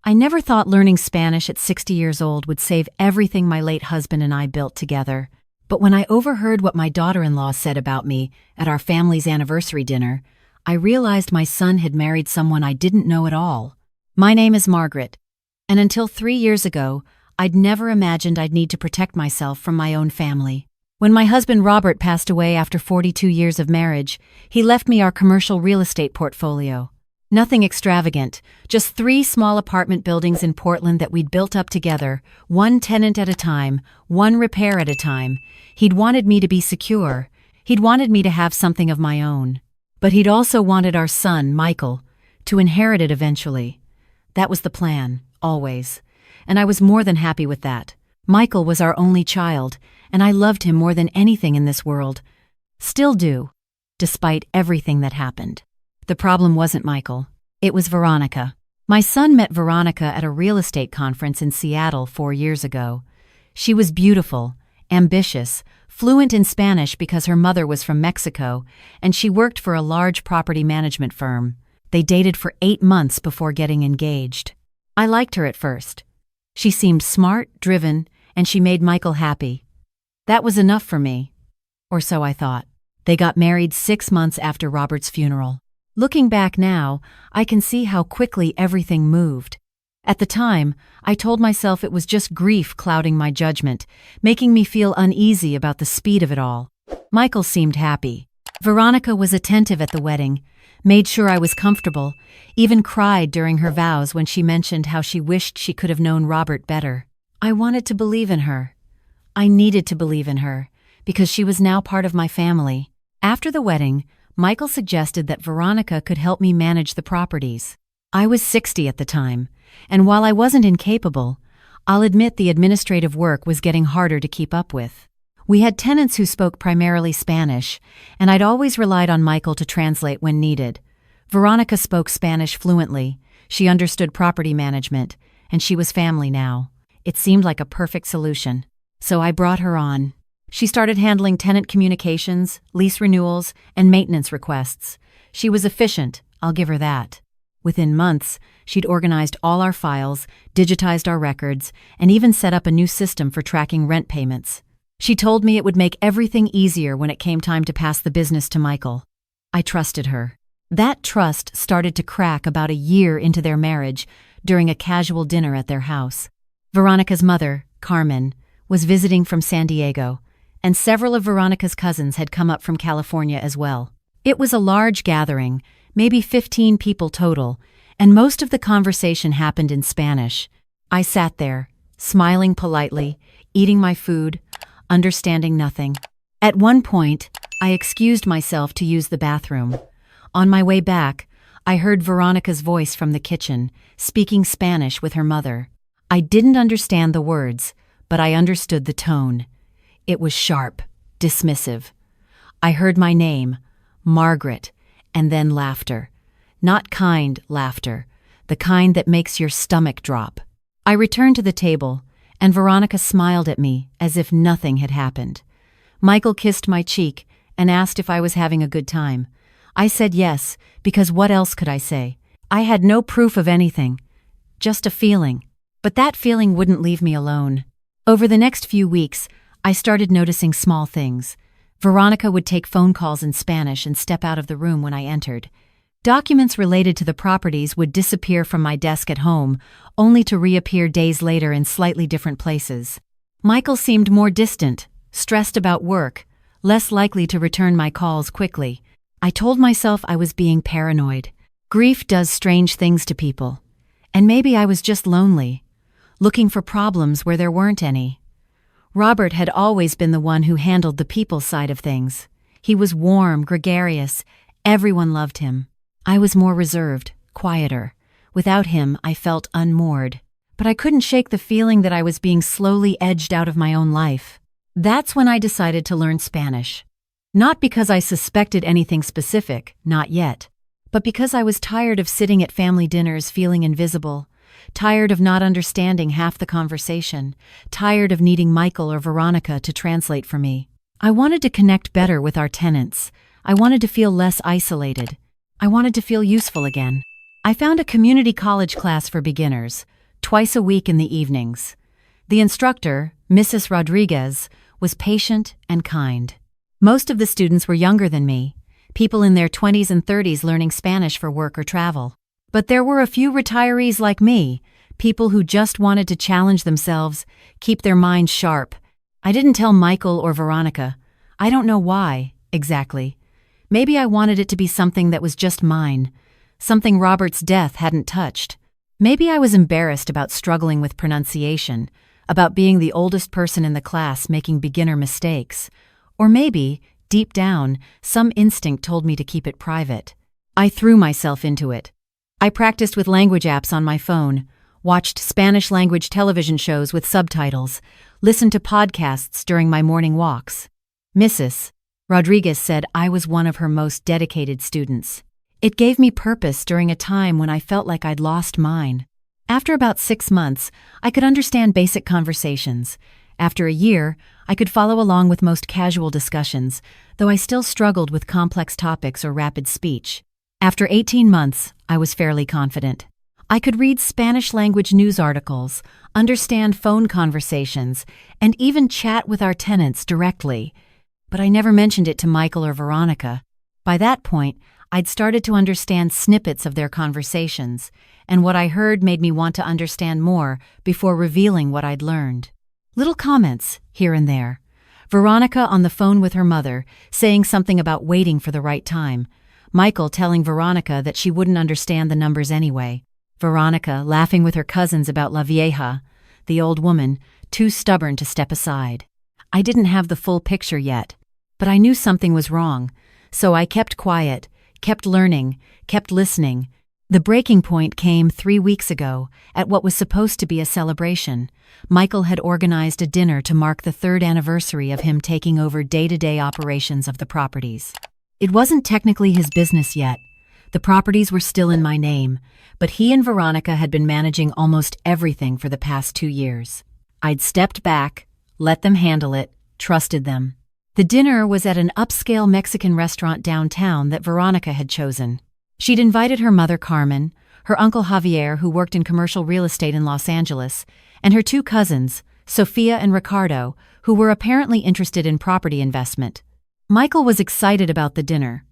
I never thought learning Spanish at 60 years old would save everything my late husband and I built together. But when I overheard what my daughter-in-law said about me at our family's anniversary dinner, I realized my son had married someone I didn't know at all. My name is Margaret, and until 3 years ago, I'd never imagined I'd need to protect myself from my own family. When my husband Robert passed away after 42 years of marriage, he left me our commercial real estate portfolio. Nothing extravagant, just 3 small apartment buildings in Portland that we'd built up together, one tenant at a time, one repair at a time. He'd wanted me to be secure. He'd wanted me to have something of my own. But he'd also wanted our son, Michael, to inherit it eventually. That was the plan, always. And I was more than happy with that. Michael was our only child, and I loved him more than anything in this world. Still do, despite everything that happened. The problem wasn't Michael. It was Veronica. My son met Veronica at a real estate conference in Seattle 4 years ago. She was beautiful, ambitious, fluent in Spanish because her mother was from Mexico, and she worked for a large property management firm. They dated for 8 months before getting engaged. I liked her at first. She seemed smart, driven, and she made Michael happy. That was enough for me. Or so I thought. They got married 6 months after Robert's funeral. Looking back now, I can see how quickly everything moved. At the time, I told myself it was just grief clouding my judgment, making me feel uneasy about the speed of it all. Michael seemed happy. Veronica was attentive at the wedding, made sure I was comfortable, even cried during her vows when she mentioned how she wished she could have known Robert better. I wanted to believe in her. I needed to believe in her, because she was now part of my family. After the wedding, Michael suggested that Veronica could help me manage the properties. I was 60 at the time, and while I wasn't incapable, I'll admit the administrative work was getting harder to keep up with. We had tenants who spoke primarily Spanish, and I'd always relied on Michael to translate when needed. Veronica spoke Spanish fluently, she understood property management, and she was family now. It seemed like a perfect solution. So I brought her on. She started handling tenant communications, lease renewals, and maintenance requests. She was efficient, I'll give her that. Within months, she'd organized all our files, digitized our records, and even set up a new system for tracking rent payments. She told me it would make everything easier when it came time to pass the business to Michael. I trusted her. That trust started to crack about a year into their marriage during a casual dinner at their house. Veronica's mother, Carmen, was visiting from San Diego, and several of Veronica's cousins had come up from California as well. It was a large gathering, maybe 15 people total, and most of the conversation happened in Spanish. I sat there, smiling politely, eating my food, understanding nothing. At one point, I excused myself to use the bathroom. On my way back, I heard Veronica's voice from the kitchen, speaking Spanish with her mother. I didn't understand the words, but I understood the tone. It was sharp, dismissive. I heard my name, Margaret, and then laughter. Not kind laughter, the kind that makes your stomach drop. I returned to the table, and Veronica smiled at me as if nothing had happened. Michael kissed my cheek and asked if I was having a good time. I said yes, because what else could I say? I had no proof of anything, just a feeling. But that feeling wouldn't leave me alone. Over the next few weeks, I started noticing small things. Veronica would take phone calls in Spanish and step out of the room when I entered. Documents related to the properties would disappear from my desk at home, only to reappear days later in slightly different places. Michael seemed more distant, stressed about work, less likely to return my calls quickly. I told myself I was being paranoid. Grief does strange things to people. And maybe I was just lonely, looking for problems where there weren't any. Robert had always been the one who handled the people side of things. He was warm, gregarious. Everyone loved him. I was more reserved, quieter. Without him, I felt unmoored. But I couldn't shake the feeling that I was being slowly edged out of my own life. That's when I decided to learn Spanish. Not because I suspected anything specific, not yet, but because I was tired of sitting at family dinners feeling invisible, tired of not understanding half the conversation, tired of needing Michael or Veronica to translate for me. I wanted to connect better with our tenants. I wanted to feel less isolated. I wanted to feel useful again. I found a community college class for beginners, twice a week in the evenings. The instructor, Mrs. Rodriguez, was patient and kind. Most of the students were younger than me, people in their 20s and 30s learning Spanish for work or travel. But there were a few retirees like me, people who just wanted to challenge themselves, keep their minds sharp. I didn't tell Michael or Veronica. I don't know why, exactly. Maybe I wanted it to be something that was just mine, something Robert's death hadn't touched. Maybe I was embarrassed about struggling with pronunciation, about being the oldest person in the class making beginner mistakes. Or maybe, deep down, some instinct told me to keep it private. I threw myself into it. I practiced with language apps on my phone, watched Spanish-language television shows with subtitles, listened to podcasts during my morning walks. Mrs. Rodriguez said I was one of her most dedicated students. It gave me purpose during a time when I felt like I'd lost mine. After about 6 months, I could understand basic conversations. After a year, I could follow along with most casual discussions, though I still struggled with complex topics or rapid speech. After 18 months, I was fairly confident. I could read Spanish-language news articles, understand phone conversations, and even chat with our tenants directly. But I never mentioned it to Michael or Veronica. By that point, I'd started to understand snippets of their conversations, and what I heard made me want to understand more before revealing what I'd learned. Little comments, here and there. Veronica on the phone with her mother, saying something about waiting for the right time. Michael telling Veronica that she wouldn't understand the numbers anyway. Veronica laughing with her cousins about La Vieja, the old woman, too stubborn to step aside. I didn't have the full picture yet, but I knew something was wrong, so I kept quiet, kept learning, kept listening. The breaking point came 3 weeks ago, at what was supposed to be a celebration. Michael had organized a dinner to mark the 3rd anniversary of him taking over day-to-day operations of the properties. It wasn't technically his business yet. The properties were still in my name, but he and Veronica had been managing almost everything for the past 2 years. I'd stepped back, let them handle it, trusted them. The dinner was at an upscale Mexican restaurant downtown that Veronica had chosen. She'd invited her mother Carmen, her uncle Javier, who worked in commercial real estate in Los Angeles, and her 2 cousins, Sofia and Ricardo, who were apparently interested in property investment. Michael was excited about the dinner.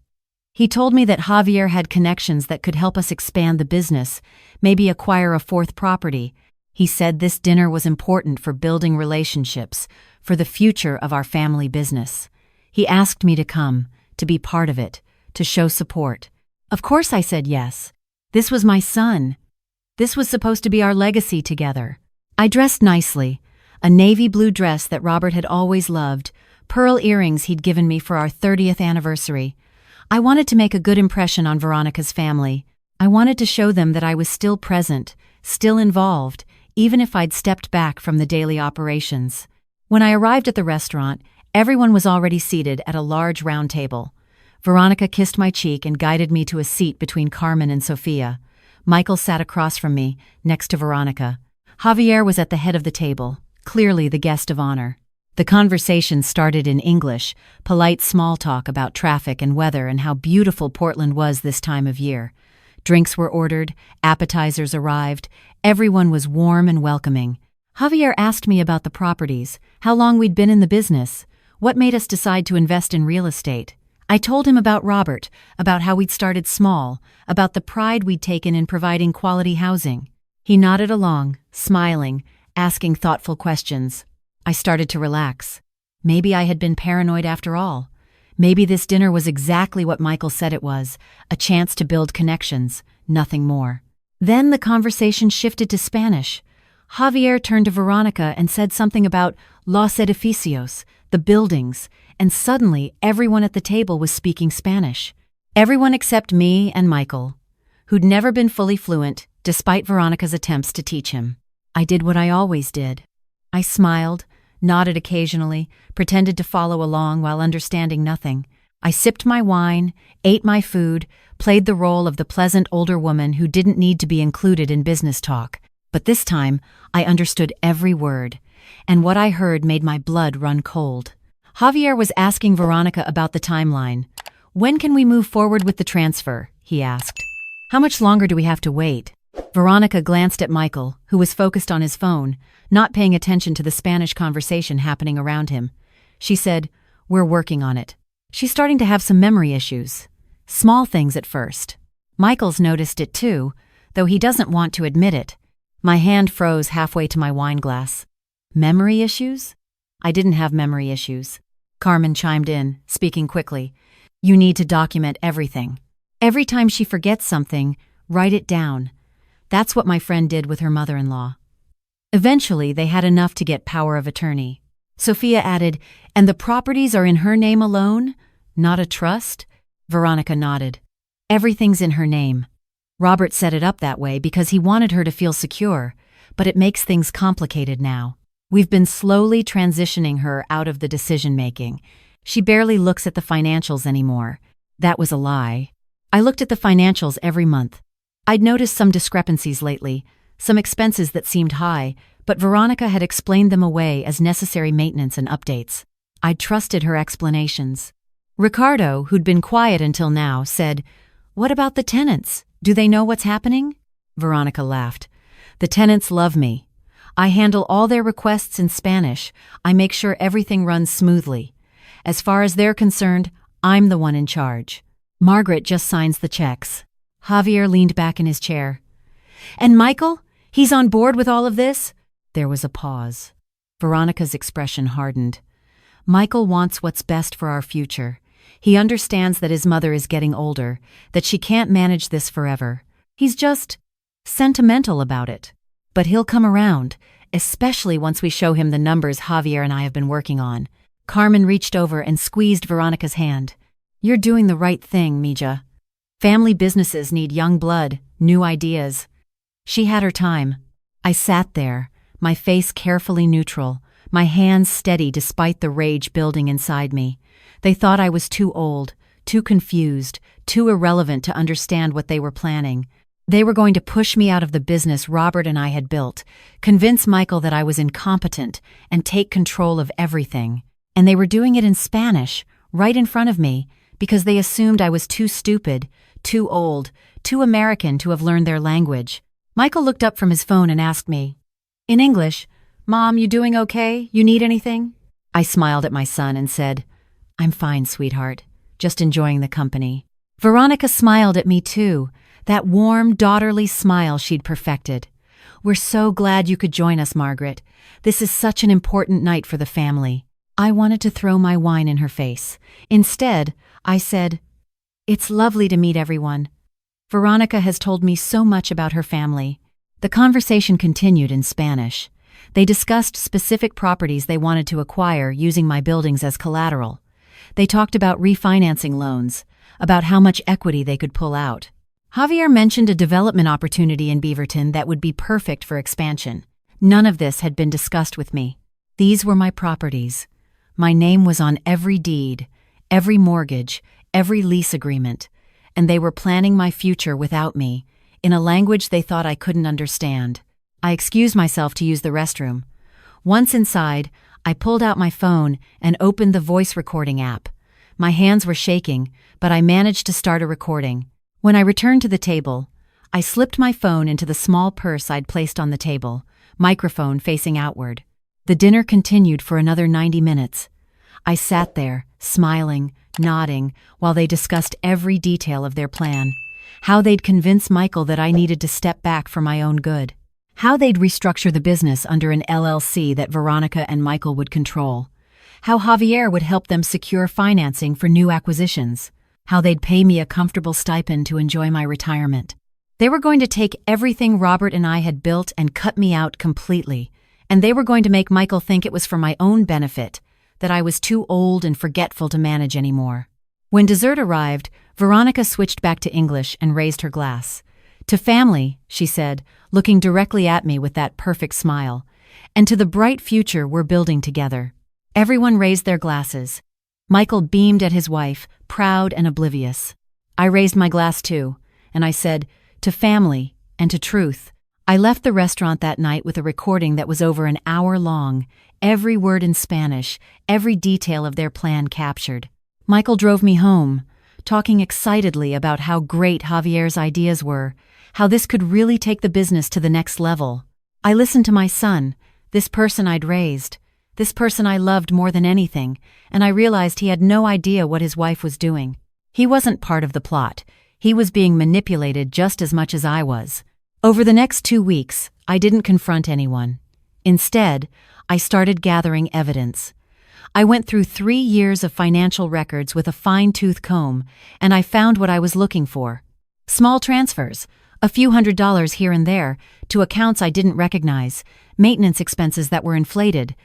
He told me that Javier had connections that could help us expand the business, maybe acquire a 4th property. He said this dinner was important for building relationships, for the future of our family business. He asked me to come, to be part of it, to show support. Of course I said yes. This was my son. This was supposed to be our legacy together. I dressed nicely, a navy blue dress that Robert had always loved, pearl earrings he'd given me for our 30th anniversary. I wanted to make a good impression on Veronica's family. I wanted to show them that I was still present, still involved, even if I'd stepped back from the daily operations. When I arrived at the restaurant, everyone was already seated at a large round table. Veronica kissed my cheek and guided me to a seat between Carmen and Sofia. Michael sat across from me, next to Veronica. Javier was at the head of the table, clearly the guest of honor. The conversation started in English, polite small talk about traffic and weather and how beautiful Portland was this time of year. Drinks were ordered, appetizers arrived, everyone was warm and welcoming. Javier asked me about the properties, how long we'd been in the business, what made us decide to invest in real estate. I told him about Robert, about how we'd started small, about the pride we'd taken in providing quality housing. He nodded along, smiling, asking thoughtful questions. I started to relax. Maybe I had been paranoid after all. Maybe this dinner was exactly what Michael said it was, a chance to build connections, nothing more. Then the conversation shifted to Spanish. Javier turned to Veronica and said something about los edificios, the buildings, and suddenly everyone at the table was speaking Spanish. Everyone except me and Michael, who'd never been fully fluent, despite Veronica's attempts to teach him. I did what I always did. I smiled, nodded occasionally, pretended to follow along while understanding nothing. I sipped my wine, ate my food, played the role of the pleasant older woman who didn't need to be included in business talk. But this time, I understood every word, and what I heard made my blood run cold. Javier was asking Veronica about the timeline. "When can we move forward with the transfer?" he asked. "How much longer do we have to wait?" Veronica glanced at Michael, who was focused on his phone, not paying attention to the Spanish conversation happening around him. She said, "We're working on it." She's starting to have some memory issues. Small things at first. Michael's noticed it too, though he doesn't want to admit it. My hand froze halfway to my wine glass. Memory issues? I didn't have memory issues. Carmen chimed in, speaking quickly. You need to document everything. Every time she forgets something, write it down. That's what my friend did with her mother-in-law. Eventually, they had enough to get power of attorney. Sophia added, "And the properties are in her name alone? Not a trust?" Veronica nodded. "Everything's in her name." Robert set it up that way because he wanted her to feel secure, but it makes things complicated now. We've been slowly transitioning her out of the decision-making. She barely looks at the financials anymore. That was a lie. I looked at the financials every month. I'd noticed some discrepancies lately, some expenses that seemed high, but Veronica had explained them away as necessary maintenance and updates. I'd trusted her explanations. Ricardo, who'd been quiet until now, said, "What about the tenants? Do they know what's happening?" Veronica laughed. "The tenants love me. I handle all their requests in Spanish. I make sure everything runs smoothly. As far as they're concerned, I'm the one in charge. Margaret just signs the checks." Javier leaned back in his chair. "And Michael? He's on board with all of this?" There was a pause. Veronica's expression hardened. "Michael wants what's best for our future. He understands that his mother is getting older, that she can't manage this forever. He's just sentimental about it. But he'll come around, especially once we show him the numbers Javier and I have been working on." Carmen reached over and squeezed Veronica's hand. "You're doing the right thing, Mija. Family businesses need young blood, new ideas." She had her time. I sat there, my face carefully neutral, my hands steady despite the rage building inside me. They thought I was too old, too confused, too irrelevant to understand what they were planning. They were going to push me out of the business Robert and I had built, convince Michael that I was incompetent, and take control of everything. And they were doing it in Spanish, right in front of me, because they assumed I was too stupid, too old, too American to have learned their language. Michael looked up from his phone and asked me, in English, "Mom, you doing okay? You need anything?" I smiled at my son and said, "I'm fine, sweetheart. Just enjoying the company." Veronica smiled at me too, that warm, daughterly smile she'd perfected. "We're so glad you could join us, Margaret. This is such an important night for the family." I wanted to throw my wine in her face. Instead, I said, "It's lovely to meet everyone. Veronica has told me so much about her family." The conversation continued in Spanish. They discussed specific properties they wanted to acquire using my buildings as collateral. They talked about refinancing loans, about how much equity they could pull out. Javier mentioned a development opportunity in Beaverton that would be perfect for expansion. None of this had been discussed with me. These were my properties. My name was on every deed, every mortgage, every lease agreement, and they were planning my future without me, in a language they thought I couldn't understand. I excused myself to use the restroom. Once inside, I pulled out my phone and opened the voice recording app. My hands were shaking, but I managed to start a recording. When I returned to the table, I slipped my phone into the small purse I'd placed on the table, microphone facing outward. The dinner continued for another 90 minutes. I sat there, smiling, nodding, while they discussed every detail of their plan. How they'd convince Michael that I needed to step back for my own good. How they'd restructure the business under an LLC that Veronica and Michael would control. How Javier would help them secure financing for new acquisitions. How they'd pay me a comfortable stipend to enjoy my retirement. They were going to take everything Robert and I had built and cut me out completely, and they were going to make Michael think it was for my own benefit, that I was too old and forgetful to manage anymore. When dessert arrived, Veronica switched back to English and raised her glass. "To family," she said, looking directly at me with that perfect smile, "and to the bright future we're building together." Everyone raised their glasses. Michael beamed at his wife, proud and oblivious. I raised my glass too, and I said, "To family and to truth." I left the restaurant that night with a recording that was over an hour long, every word in Spanish, every detail of their plan captured. Michael drove me home, talking excitedly about how great Javier's ideas were, how this could really take the business to the next level. I listened to my son, this person I'd raised, this person I loved more than anything, and I realized he had no idea what his wife was doing. He wasn't part of the plot. He was being manipulated just as much as I was. Over the next 2 weeks, I didn't confront anyone. Instead, I started gathering evidence. I went through 3 years of financial records with a fine-tooth comb, and I found what I was looking for. Small transfers, a few $100s here and there, to accounts I didn't recognize, maintenance expenses that were inflated,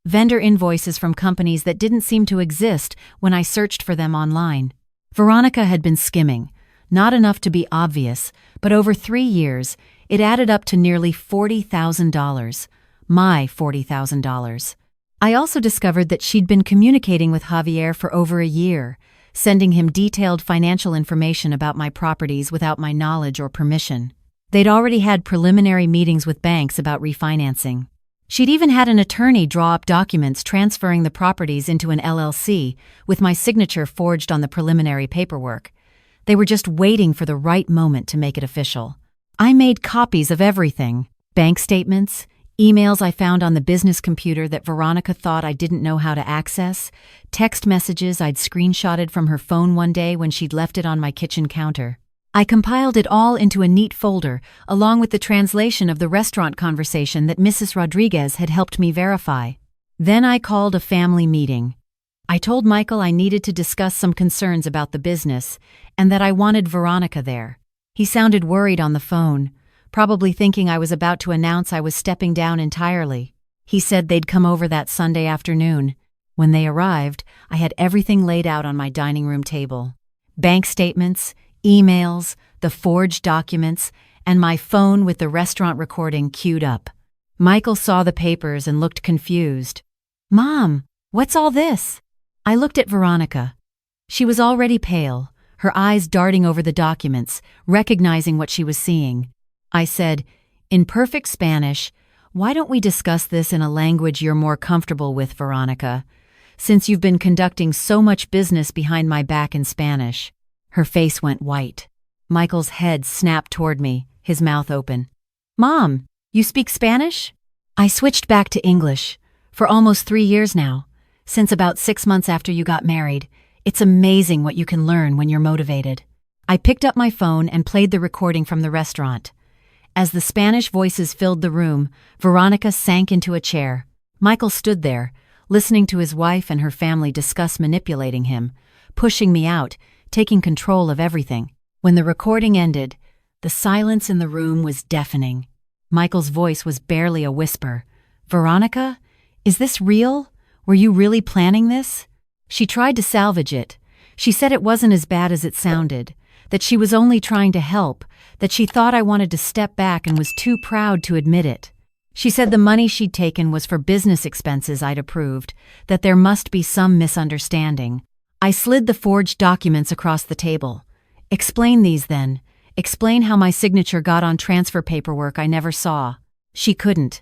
vendor invoices from companies that didn't seem to exist when I searched for them online. Veronica had been skimming, not enough to be obvious, but over 3 years, it added up to nearly $40,000. My $40,000. I also discovered that she'd been communicating with Javier for over a year, sending him detailed financial information about my properties without my knowledge or permission. They'd already had preliminary meetings with banks about refinancing. She'd even had an attorney draw up documents transferring the properties into an LLC, with my signature forged on the preliminary paperwork. They were just waiting for the right moment to make it official. I made copies of everything: bank statements, emails I found on the business computer that Veronica thought I didn't know how to access, text messages I'd screenshotted from her phone one day when she'd left it on my kitchen counter. I compiled it all into a neat folder, along with the translation of the restaurant conversation that Mrs. Rodriguez had helped me verify. Then I called a family meeting. I told Michael I needed to discuss some concerns about the business, and that I wanted Veronica there. He sounded worried on the phone, probably thinking I was about to announce I was stepping down entirely. He said they'd come over that Sunday afternoon. When they arrived, I had everything laid out on my dining room table: bank statements, emails, the forged documents, and my phone with the restaurant recording queued up. Michael saw the papers and looked confused. "Mom, what's all this?" I looked at Veronica. She was already pale, her eyes darting over the documents, recognizing what she was seeing. I said, in perfect Spanish, "Why don't we discuss this in a language you're more comfortable with, Veronica, since you've been conducting so much business behind my back in Spanish?" Her face went white. Michael's head snapped toward me, his mouth open. "Mom, you speak Spanish?" I switched back to English. For almost 3 years now, since about 6 months after you got married. It's amazing what you can learn when you're motivated. I picked up my phone and played the recording from the restaurant. As the Spanish voices filled the room, Veronica sank into a chair. Michael stood there, listening to his wife and her family discuss manipulating him, pushing me out, taking control of everything. When the recording ended, the silence in the room was deafening. Michael's voice was barely a whisper. "Veronica, is this real? Were you really planning this?" She tried to salvage it. She said it wasn't as bad as it sounded, that she was only trying to help, that she thought I wanted to step back and was too proud to admit it. She said the money she'd taken was for business expenses I'd approved, that there must be some misunderstanding. I slid the forged documents across the table. "Explain these then. Explain how my signature got on transfer paperwork I never saw." She couldn't.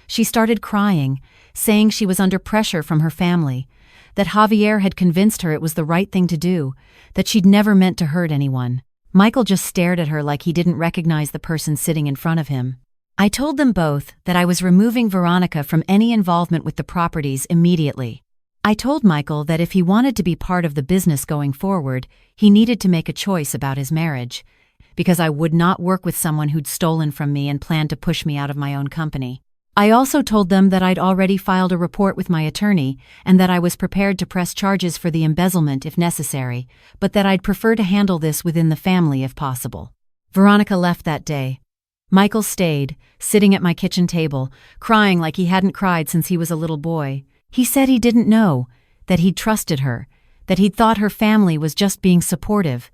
She started crying, saying she was under pressure from her family, that Javier had convinced her it was the right thing to do, that she'd never meant to hurt anyone. Michael just stared at her like he didn't recognize the person sitting in front of him. I told them both that I was removing Veronica from any involvement with the properties immediately. I told Michael that if he wanted to be part of the business going forward, he needed to make a choice about his marriage, because I would not work with someone who'd stolen from me and planned to push me out of my own company. I also told them that I'd already filed a report with my attorney and that I was prepared to press charges for the embezzlement if necessary, but that I'd prefer to handle this within the family if possible. Veronica left that day. Michael stayed, sitting at my kitchen table, crying like he hadn't cried since he was a little boy. He said he didn't know, that he'd trusted her, that he'd thought her family was just being supportive.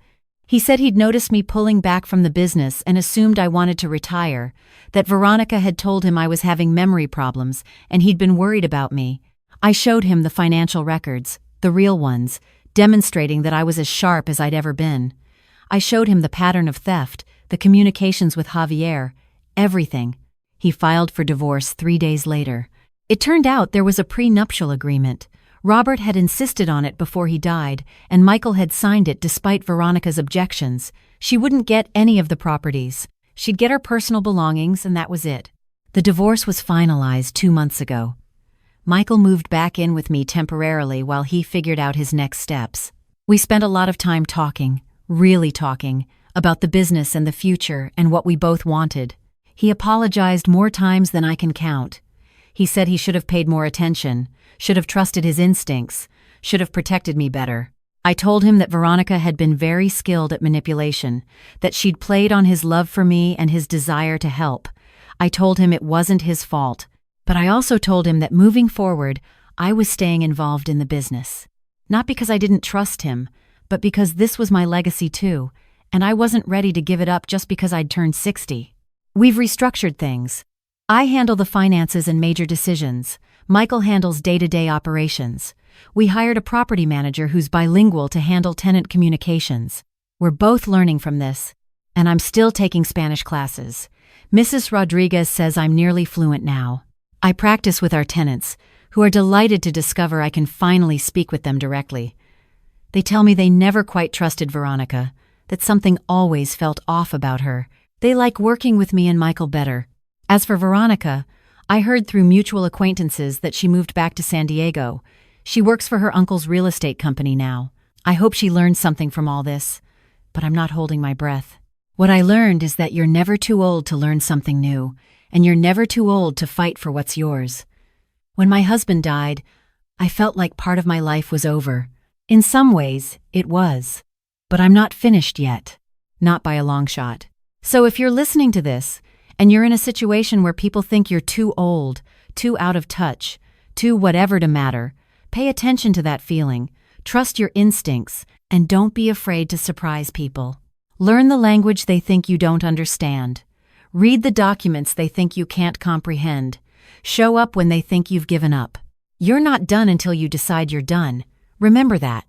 He said he'd noticed me pulling back from the business and assumed I wanted to retire, that Veronica had told him I was having memory problems and he'd been worried about me. I showed him the financial records, the real ones, demonstrating that I was as sharp as I'd ever been. I showed him the pattern of theft, the communications with Javier, everything. He filed for divorce 3 days later. It turned out there was a prenuptial agreement. Robert had insisted on it before he died, and Michael had signed it despite Veronica's objections. She wouldn't get any of the properties. She'd get her personal belongings, and that was it. The divorce was finalized 2 months ago. Michael moved back in with me temporarily while he figured out his next steps. We spent a lot of time talking, really talking, about the business and the future and what we both wanted. He apologized more times than I can count. He said he should have paid more attention, should have trusted his instincts, should have protected me better. I told him that Veronica had been very skilled at manipulation, that she'd played on his love for me and his desire to help. I told him it wasn't his fault, but I also told him that moving forward, I was staying involved in the business. Not because I didn't trust him, but because this was my legacy too, and I wasn't ready to give it up just because I'd turned 60. We've restructured things. I handle the finances and major decisions. Michael handles day-to-day operations. We hired a property manager who's bilingual to handle tenant communications. We're both learning from this, and I'm still taking Spanish classes. Mrs. Rodriguez says I'm nearly fluent now. I practice with our tenants, who are delighted to discover I can finally speak with them directly. They tell me they never quite trusted Veronica, that something always felt off about her. They like working with me and Michael better. As for Veronica, I heard through mutual acquaintances that she moved back to San Diego. She works for her uncle's real estate company now. I hope she learned something from all this, but I'm not holding my breath. What I learned is that you're never too old to learn something new, and you're never too old to fight for what's yours. When my husband died, I felt like part of my life was over. In some ways, it was. But I'm not finished yet. Not by a long shot. So if you're listening to this, and you're in a situation where people think you're too old, too out of touch, too whatever to matter, pay attention to that feeling, trust your instincts, and don't be afraid to surprise people. Learn the language they think you don't understand. Read the documents they think you can't comprehend. Show up when they think you've given up. You're not done until you decide you're done. Remember that.